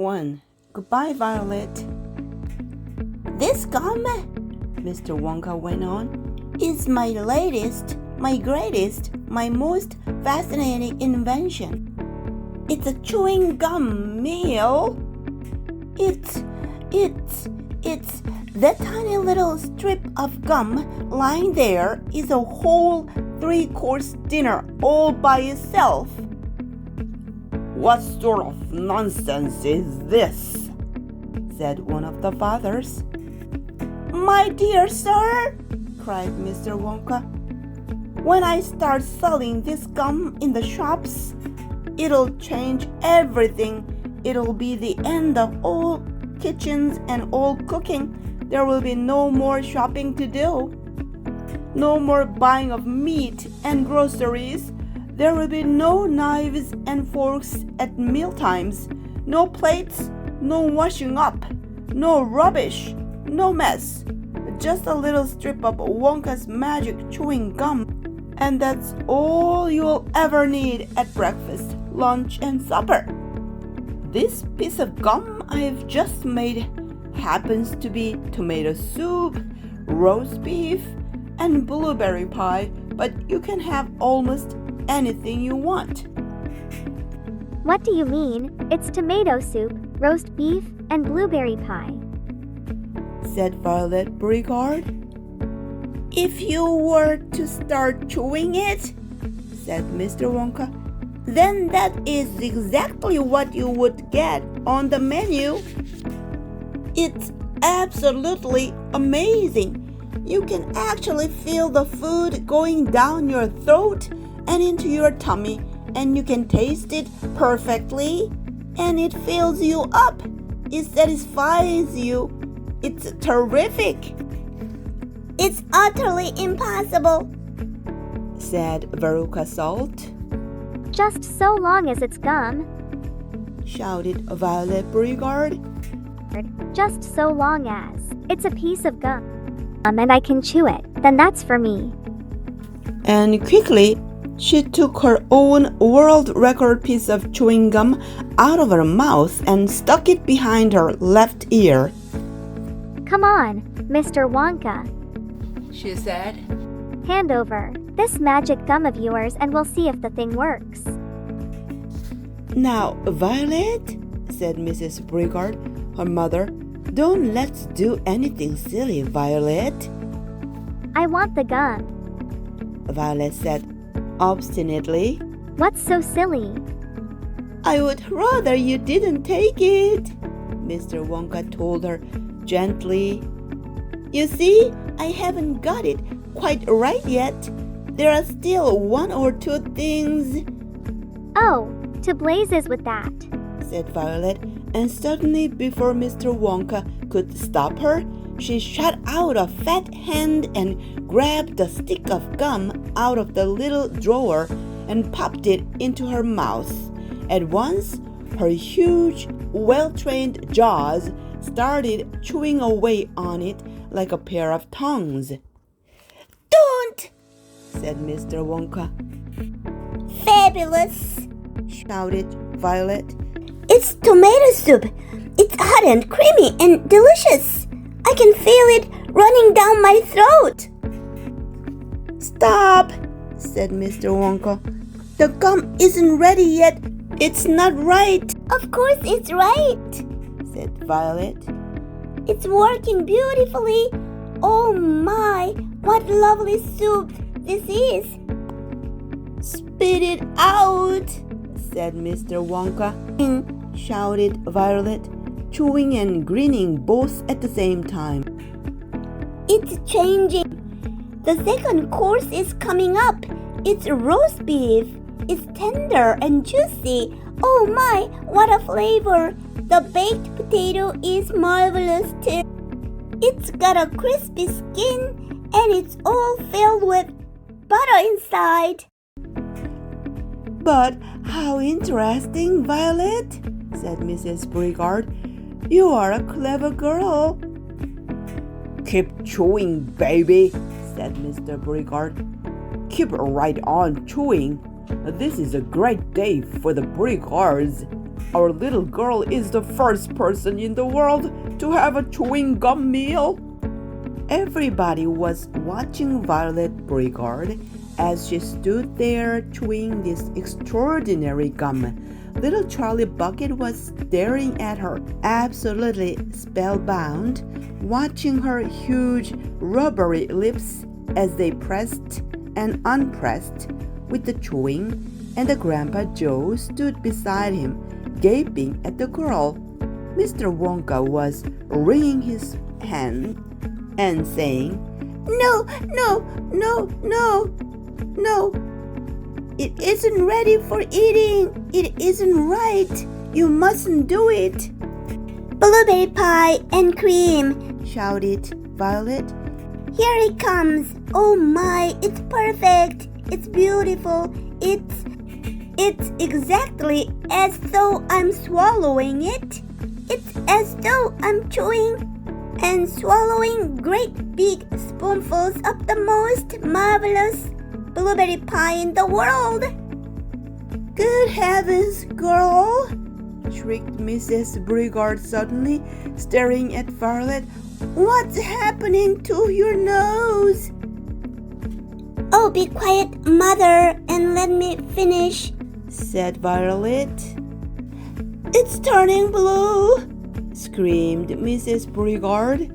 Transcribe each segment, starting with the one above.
one. Goodbye, Violet. This gum, Mr. Wonka went on, is my latest, my greatest, my most fascinating invention. It's a chewing gum meal. It's that tiny little strip of gum lying there is a whole 3-course dinner all by itself. What sort of nonsense is this? Said one of the fathers. My dear sir, cried Mr. Wonka. When I start selling this gum in the shops, it'll change everything. It'll be the end of all kitchens and all cooking. There will be no more shopping to do. No more buying of meat and groceries. There will be no knives and forks at mealtimes. No plates, no washing up, no rubbish, no mess. Just a little strip of Wonka's magic chewing gum. And that's all you'll ever need at breakfast, lunch, and supper. This piece of gum I've just made happens to be tomato soup, roast beef, and blueberry pie, but you can have almost anything you want. What do you mean? It's tomato soup, roast beef, and blueberry pie, said Violet Brigard. If you were to start chewing it, said Mr. Wonka, then that is exactly what you would get on the menu. It's absolutely amazing. You can actually feel the food going down your throat and into your tummy, and you can taste it perfectly, and it fills you up. It satisfies you. It's terrific. It's utterly impossible, said Veruca Salt. just so long as it's gum, shouted Violet Brigard. just so long as it's a piece of gum, and I can chew it, then that's for me. And quickly, she took her own world record piece of chewing gum out of her mouth and stuck it behind her left ear. Come on, Mr. Wonka, she said. Hand over this magic gum of yours and we'll see if the thing works. Now, Violet, said Mrs. Brigard, her mother, don't let's do anything silly, Violet. I want the gum, Violet said obstinately. What's so silly? I would rather you didn't take it, Mr. Wonka told her gently. You see, I haven't got it quite right yet. There are still one or two things. Oh, to blazes with that, said Violet, and suddenly before Mr. Wonka could stop her, she shot out a fat hand and grabbed a stick of gum out of the little drawer and popped it into her mouth. At once, her huge, well-trained jaws started chewing away on it like a pair of tongues. Don't, said Mr. Wonka. Fabulous, shouted Violet. It's tomato soup. It's hot and creamy and delicious. I can feel it running down my throat. Stop, said Mr. Wonka. The gum isn't ready yet. It's not right. Of course it's right, said Violet. It's working beautifully. Oh my, what lovely soup this is. Spit it out, said Mr. Wonka, shouted Violet, chewing and grinning both at the same time. It's changing. The second course is coming up. It's roast beef. It's tender and juicy. Oh my, what a flavor. The baked potato is marvelous too. It's got a crispy skin and it's all filled with butter inside. But how interesting, Violet, said Mrs. Brigard. You are a clever girl. Keep chewing, baby, said Mr. Brigard. Keep right on chewing. This is a great day for the Brigards. Our little girl is the first person in the world to have a chewing gum meal. Everybody was watching Violet Brigard as she stood there chewing this extraordinary gum. Little Charlie Bucket was staring at her, absolutely spellbound, watching her huge rubbery lips as they pressed and unpressed with the chewing, and the Grandpa Joe stood beside him, gaping at the girl. Mr. Wonka was wringing his hand and saying, No, no, no, no, no. It isn't ready for eating. It isn't right. You mustn't do it. Blueberry pie and cream. Shouted Violet. Here it comes. Oh my, it's perfect. It's beautiful. It's exactly as though I'm swallowing it. It's as though I'm chewing and swallowing great big spoonfuls of the most marvelous blueberry pie in the world. Good heavens, girl! shrieked Mrs. Brigard suddenly, staring at Violet. What's happening to your nose? Oh, be quiet, Mother, and let me finish, said Violet. It's turning blue, screamed Mrs. Brigard.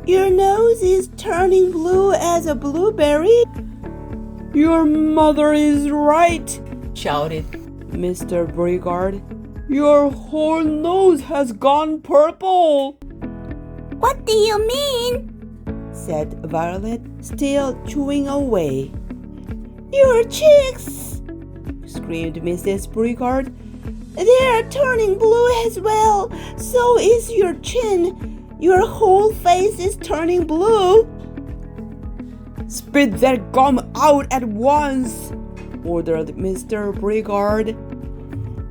Your nose is turning blue as a blueberry. Your mother is right, shouted Mr. Brigard. Your whole nose has gone purple. What do you mean? said Violet, still chewing away. Your cheeks, screamed Mrs. Brigard. They're turning blue as well. So is your chin. Your whole face is turning blue. Spit that gum out at once, ordered Mr. Brigard.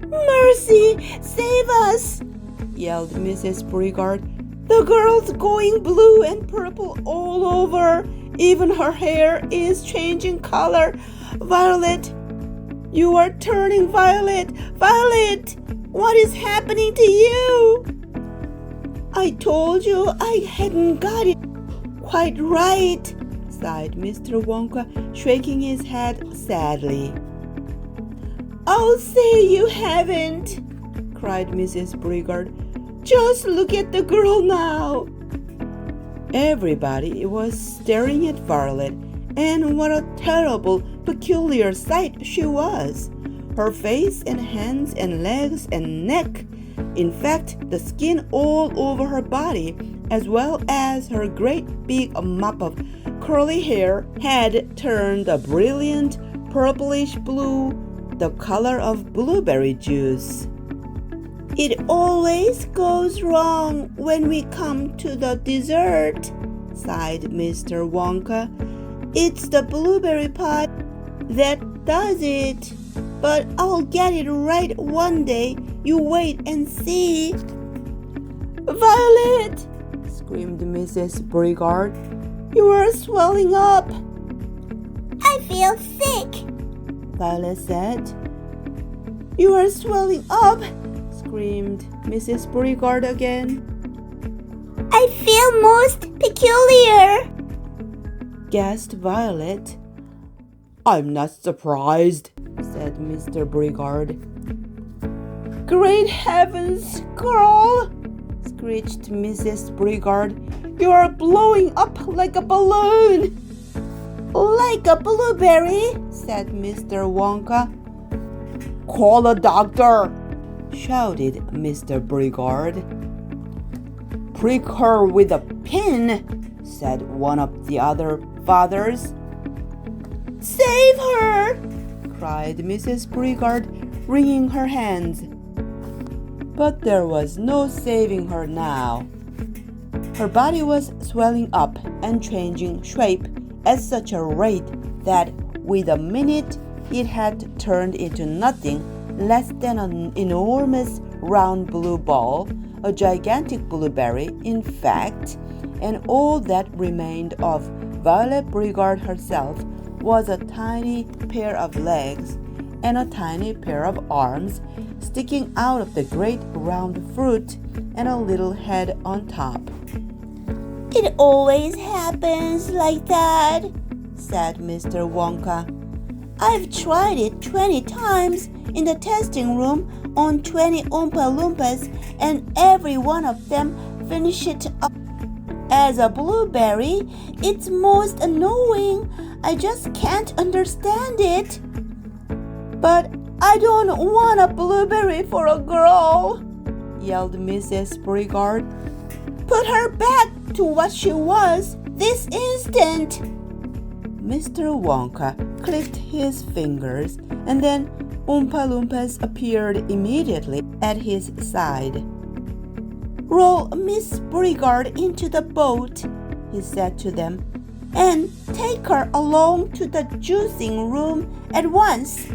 Mercy, save us, yelled Mrs. Brigard. The girl's going blue and purple all over. Even her hair is changing color. Violet, you are turning violet. Violet, what is happening to you? I told you I hadn't got it quite right, sighed Mr. Wonka, shaking his head sadly. I'll say you haven't, cried Mrs. Brigard. Just look at the girl now. Everybody was staring at Violet, and what a terrible, peculiar sight she was. Her face and hands and legs and neck, in fact, the skin all over her body, as well as her great big mop of curly hair, had turned a brilliant purplish blue, the color of blueberry juice. It always goes wrong when we come to the dessert, sighed Mr. Wonka. It's the blueberry pie that does it. But I'll get it right one day. You wait and see. Violet, screamed Mrs. Brigard. You are swelling up. I feel sick, Violet said. You are swelling up, screamed Mrs. Brigard again. I feel most peculiar, gasped Violet. I'm not surprised, said Mr. Brigard. Great heavens, girl, screeched Mrs. Brigard. You are blowing up like a balloon. Like a blueberry, said Mr. Wonka. Call a doctor, shouted Mr. Brigard. Prick her with a pin, said one of the other fathers. Save her, cried Mrs. Brigard, wringing her hands. But there was no saving her now. Her body was swelling up and changing shape at such a rate that with a minute it had turned into nothing less than an enormous round blue ball, a gigantic blueberry, in fact, and all that remained of Violet Brigard herself was a tiny pair of legs, and a tiny pair of arms sticking out of the great round fruit and a little head on top. It always happens like that, said Mr. Wonka. I've tried it 20 times in the testing room on 20 Oompa Loompas, and every one of them finished it up as a blueberry. It's most annoying. I just can't understand it. But I don't want a blueberry for a girl, yelled Mrs. Brigard. Put her back to what she was this instant. Mr. Wonka clicked his fingers, and then Oompa Loompas appeared immediately at his side. Roll Miss Brigard into the boat, he said to them, and take her along to the juicing room at once.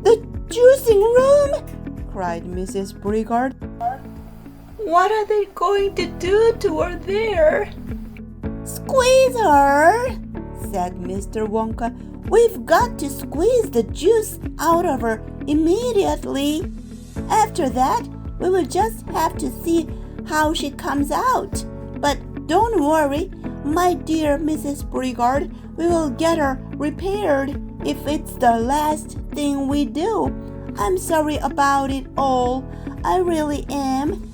The juicing room? Cried Mrs. Brigard. What are they going to do to her there? Squeeze her, said Mr. Wonka. We've got to squeeze the juice out of her immediately. After that, we will just have to see how she comes out. But don't worry, my dear Mrs. Brigard, we will get her repaired if it's the last thing we do. I'm sorry about it all. I really am.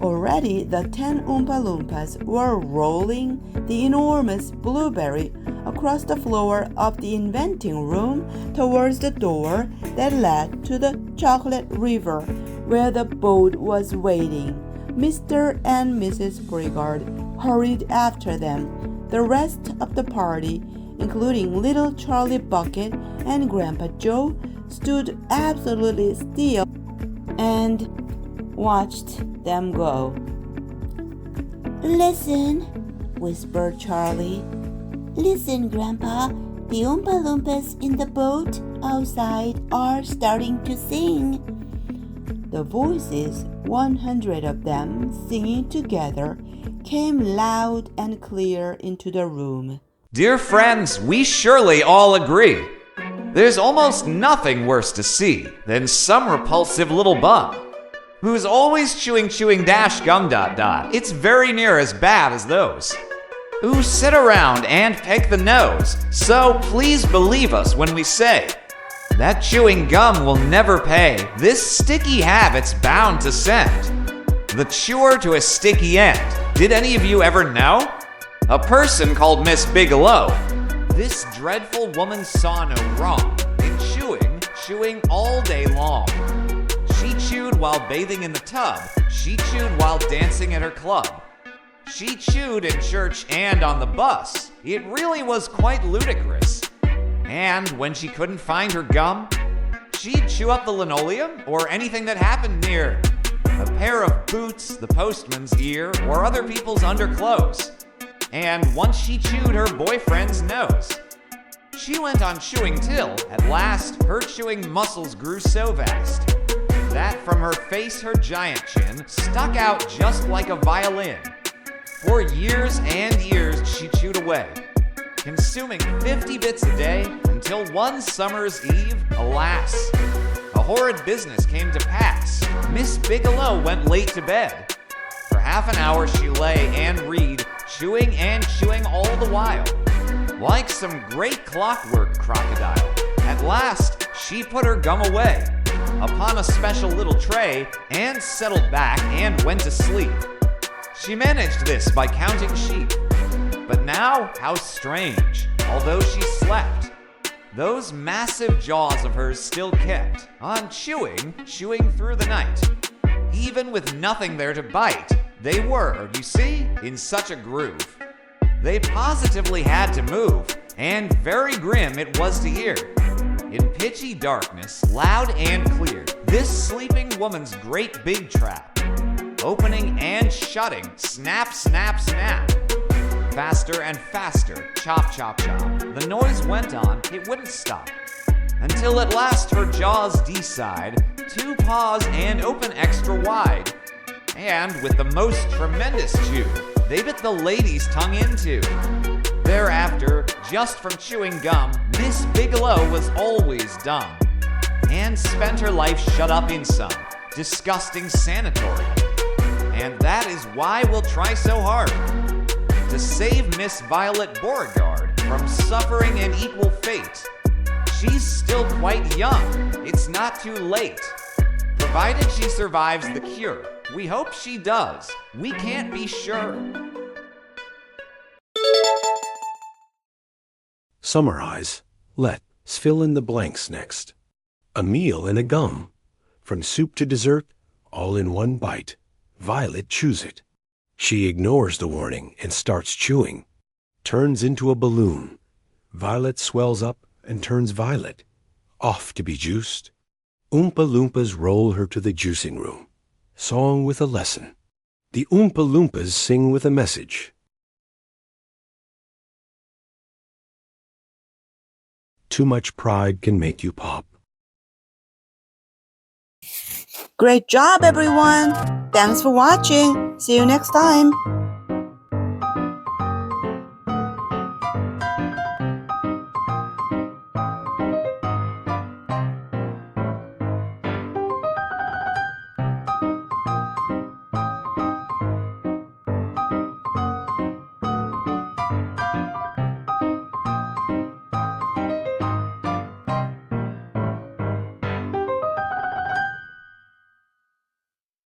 Already the 10 Oompa Loompas were rolling the enormous blueberry across the floor of the inventing room towards the door that led to the chocolate river where the boat was waiting. Mr. and Mrs. Brigard hurried after them. The rest of the party, including little Charlie Bucket and Grandpa Joe, stood absolutely still and watched them go. Listen, whispered Charlie. Listen, Grandpa. The Oompa Loompas in the boat outside are starting to sing. The voices, 100 of them singing together, came loud and clear into the room. Dear friends, we surely all agree. There's almost nothing worse to see than some repulsive little bum who's always chewing gum ... It's very near as bad as those who sit around and pick the nose. So please believe us when we say that chewing gum will never pay. This sticky habit's bound to send the chewer to a sticky end. Did any of you ever know? A person called Miss Bigelow. This dreadful woman saw no wrong in chewing all day long. She chewed while bathing in the tub. She chewed while dancing at her club. She chewed in church and on the bus. It really was quite ludicrous. And when she couldn't find her gum, she'd chew up the linoleum or anything that happened near a pair of boots, the postman's ear, or other people's underclothes. And once she chewed her boyfriend's nose. She went on chewing till, at last, her chewing muscles grew so vast that from her face her giant chin stuck out just like a violin. For years and years she chewed away, consuming 50 bits a day until one summer's eve, alas, a horrid business came to pass. Miss Bigelow went late to bed. For half an hour she lay and read, chewing and chewing all the while, like some great clockwork crocodile. At last she put her gum away upon a special little tray and settled back and went to sleep. She managed this by counting sheep. But now, how strange, although she slept, those massive jaws of hers still kept on chewing through the night. Even with nothing there to bite, they were, you see, in such a groove. They positively had to move, and very grim it was to hear. In pitchy darkness, loud and clear, this sleeping woman's great big trap, opening and shutting, snap, snap, snap. Faster and faster, chop, chop, chop. The noise went on, it wouldn't stop, until at last her jaws decide to pause and open extra wide. And with the most tremendous chew, they bit the lady's tongue into. Thereafter, just from chewing gum, Miss Bigelow was always dumb and spent her life shut up in some disgusting sanatorium. And that is why we'll try so hard to save Miss Violet Beauregard from suffering an equal fate. She's still quite young, it's not too late. Provided she survives the cure. We hope she does. We can't be sure. Summarize. Let's fill in the blanks next. A meal and a gum. From soup to dessert, all in one bite. Violet chews it. She ignores the warning and starts chewing. Turns into a balloon. Violet swells up and turns violet. Off to be juiced. Oompa Loompas roll her to the juicing room. Song with a lesson. The Oompa Loompas sing with a message. Too much pride can make you pop. Great job, everyone! Thanks for watching. See you next time.